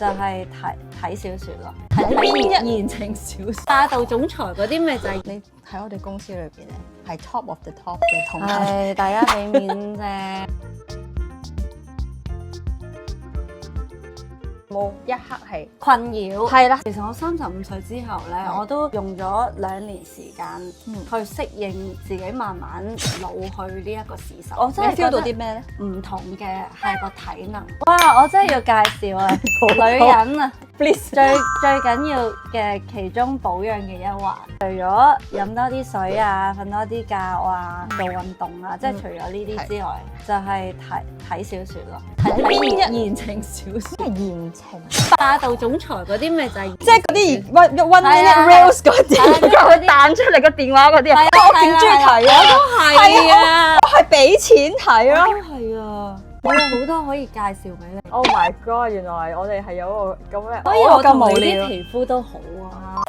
就係睇小説咯，睇言情小説，霸道總裁嗰啲咪就係你喺我哋公司裏邊咧，係 top of the top 嘅同事。係大家俾面啫。冇一刻係困擾係啦，其實我35歲之後咧，我都用咗2年時間去適應自己慢慢老去呢一個事實。我真係 feel 到啲咩咧？唔同嘅係個體能。哇！我真係要介紹啊，女人啊 ，please 最緊要嘅其中保養嘅一環，除咗飲多啲水啊、瞓多啲覺啊、做運動啊，即係除咗呢啲之外，就係睇小説咯，睇言情小説。係言情，霸道總裁嗰啲咪就係即係嗰啲 one minute reels 嗰啲，佢彈出嚟個電話嗰啲啊！我勁中意睇啊！係啊，我係俾錢睇咯。係啊，我有好多可以介紹俾你。 Oh my god！原來我哋係有個咁嘅，所以我同你咁無聊啲皮膚都好啊。